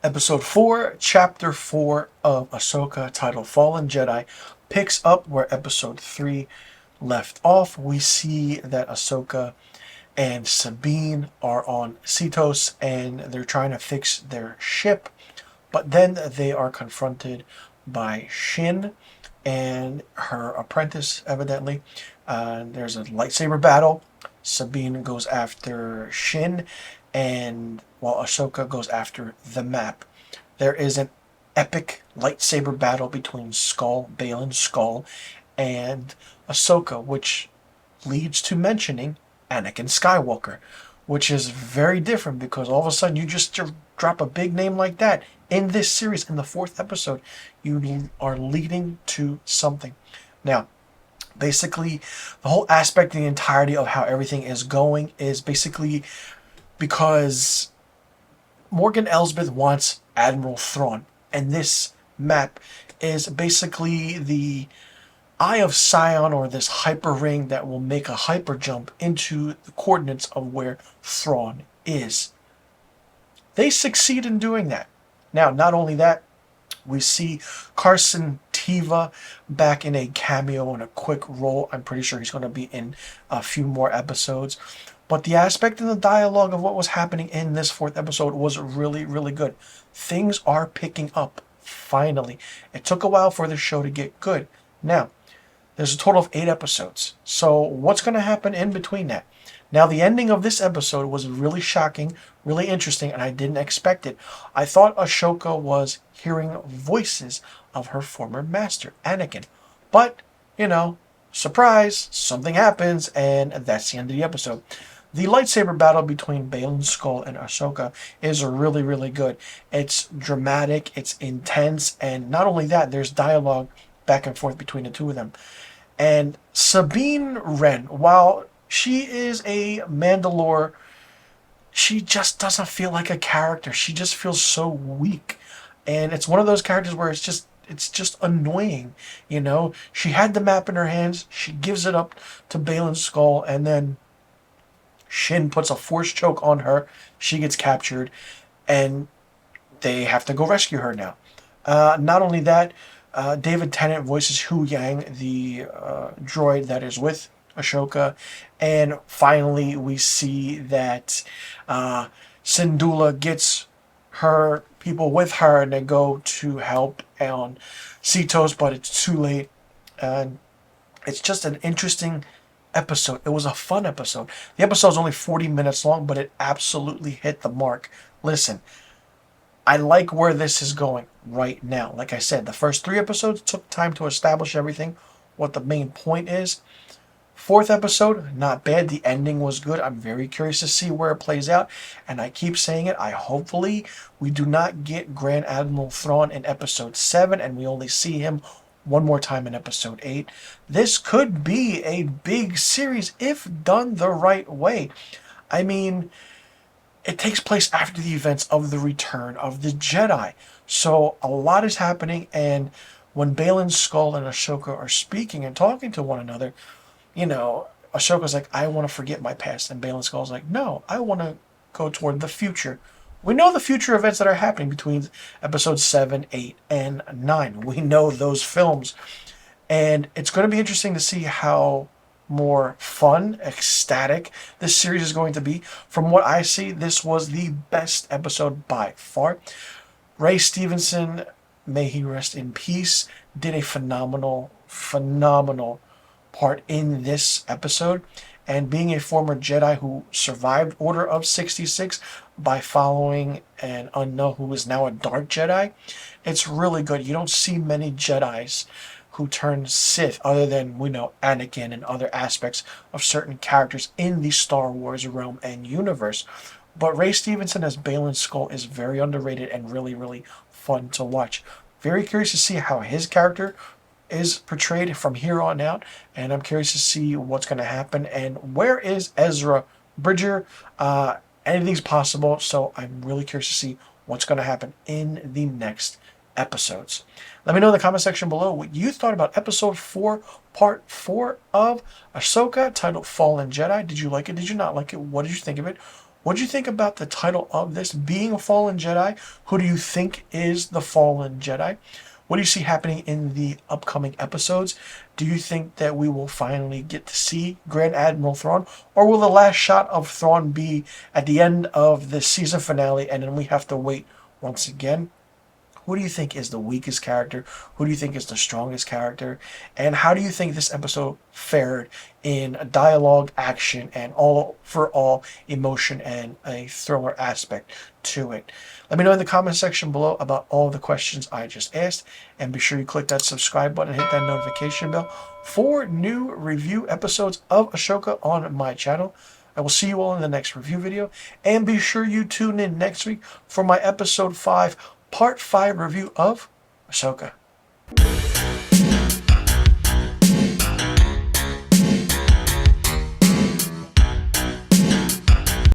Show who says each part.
Speaker 1: Episode 4, Chapter 4 of Ahsoka, titled Fallen Jedi, picks up where Episode 3 left off. We see that Ahsoka and Sabine are on Cetos and they're trying to fix their ship, but then they are confronted by Shin and her apprentice, evidently. There's a lightsaber battle. Sabine goes after Shin, and while Ahsoka goes after the map. There is an epic lightsaber battle between Baylan Skull, and Ahsoka, which leads to mentioning Anakin Skywalker, which is very different because all of a sudden you just drop a big name like that in this series in the fourth episode. You are leading to something. Now, basically, the whole aspect and the entirety of how everything is going is basically because Morgan Elsbeth wants Admiral Thrawn, and this map is basically the Eye of Sion, or this hyper ring that will make a hyper jump into the coordinates of where Thrawn is. They succeed in doing that. Now, not only that, we see Carson Teva back in a cameo and a quick role. I'm pretty sure he's going to be in a few more episodes. But the aspect and the dialogue of what was happening in this fourth episode was really, really good. Things are picking up, finally. It took a while for the show to get good. Now, there's a total of 8 episodes. So what's going to happen in between that? Now, the ending of this episode was really shocking, really interesting, and I didn't expect it. I thought Ahsoka was hearing voices of her former master, Anakin. But, surprise, something happens, and that's the end of the episode. The lightsaber battle between Baylan Skull and Ahsoka is really, really good. It's dramatic, it's intense, and not only that, there's dialogue back and forth between the two of them. And Sabine Wren, while she is a Mandalore, she just doesn't feel like a character. She just feels so weak. And it's one of those characters where it's just annoying, She had the map in her hands, she gives it up to Baylan Skull, and then Shin puts a force choke on her. She gets captured, and they have to go rescue her now. Not only that, David Tennant voices Hu Yang, the droid that is with Ahsoka, and finally we see that Syndulla gets her people with her, and they go to help on Cetos, but it's too late. And it's just an interesting episode. It was a fun episode. The episode's only 40 minutes long, but it absolutely hit the mark. Listen, I like where this is going right now. Like I said, the first 3 episodes took time to establish everything, what the main point is. Fourth episode, not bad. The ending was good. I'm very curious to see where it plays out. And I keep saying it, hopefully we do not get Grand Admiral Thrawn in episode 7 and we only see him one more time in episode 8. This could be a big series if done the right way. I mean, it takes place after the events of the Return of the Jedi. So a lot is happening, and when Baylan Skull and Ahsoka are speaking and talking to one another, Ahsoka's like, I want to forget my past. And Baylan Skull's like, no, I want to go toward the future. We know the future events that are happening between episodes 7, 8, and 9. We know those films. And it's going to be interesting to see how more fun, ecstatic this series is going to be. From what I see, this was the best episode by far. Ray Stevenson, may he rest in peace, did a phenomenal part in this episode. And being a former Jedi who survived Order of 66 by following an unknown who is now a Dark Jedi, it's really good. You don't see many Jedis who turn Sith other than, we know, Anakin and other aspects of certain characters in the Star Wars realm and universe. But Ray Stevenson as Baylan Skull is very underrated and really, really fun to watch. Very curious to see how his character is portrayed from here on out, and I'm curious to see what's going to happen and where is Ezra Bridger. Anything's possible, so I'm really curious to see what's going to happen in the next episodes. Let me know in the comment section below what you thought about episode 4, part 4 of Ahsoka, titled Fallen Jedi. Did you like it? Did you not like it? What did you think of it? What do you think about the title of this being a fallen Jedi? Who do you think is the fallen Jedi? What do you see happening in the upcoming episodes? Do you think that we will finally get to see Grand Admiral Thrawn, or will the last shot of Thrawn be at the end of the season finale and then we have to wait once again? Who do you think is the weakest character? Who do you think is the strongest character? And how do you think this episode fared in dialogue, action, and all emotion and a thriller aspect to it? Let me know in the comment section below about all the questions I just asked. And be sure you click that subscribe button and hit that notification bell for new review episodes of Ahsoka on my channel. I will see you all in the next review video. And be sure you tune in next week for my episode 5 Part 5 review of Ahsoka.